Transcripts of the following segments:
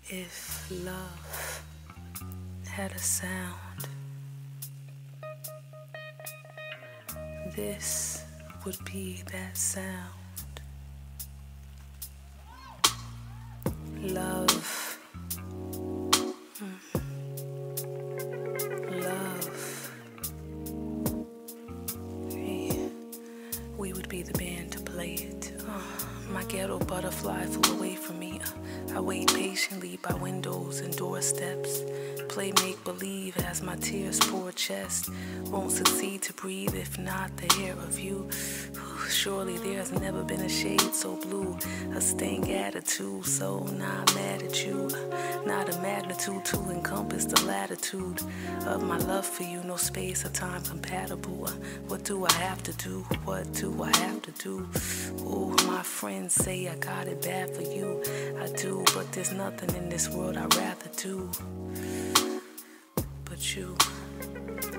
If love had a sound, this would be that sound. Love, love. We would be the band to play it. My ghetto butterfly flew away from me. I wait patiently by windows and doorsteps. Play make-believe as my tears pour chest. Won't succeed to breathe if not the air of you. Surely there's never been a shade so blue. A stank attitude, so not mad at you. Not a magnitude to encompass the latitude of my love for you. No space or time compatible. What do I have to do? What do I have to do? Oh, my friends say I got it bad for you. I do, but there's nothing in this world I'd rather do but you.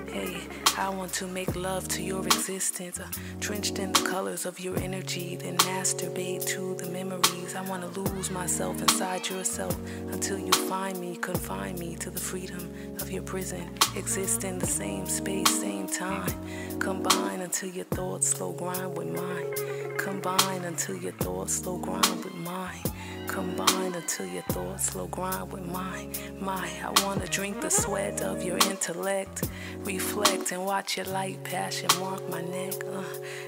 Hey, I want to make love to your existence, drenched in the colors of your energy, then masturbate to the memories. I want to lose myself inside yourself until you find me, confine me to the freedom of your prison. Exist in the same space, same time. Combine until your thoughts slow grind with mine. Combine until your thoughts slow grind with mine. Combine until your thoughts slow grind with mine. I wanna drink the sweat of your intellect. Reflect and watch your light passion mark my neck.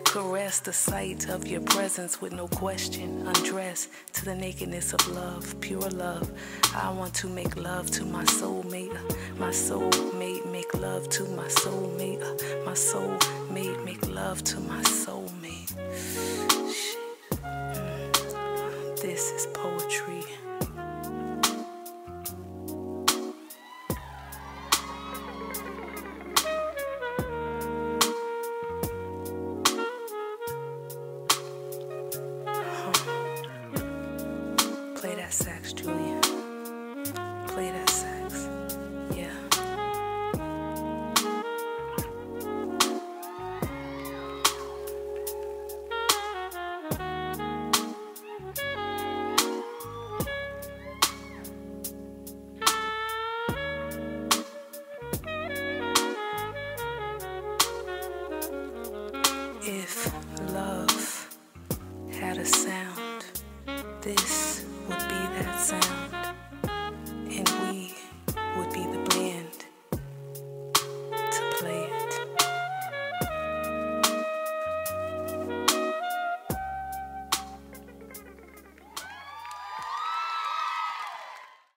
Caress the sight of your presence with no question. Undress to the nakedness of love, pure love. I want to make love to my soulmate. My soulmate make love to my soulmate. My soulmate make love to my soulmate. Shit. This is poetry.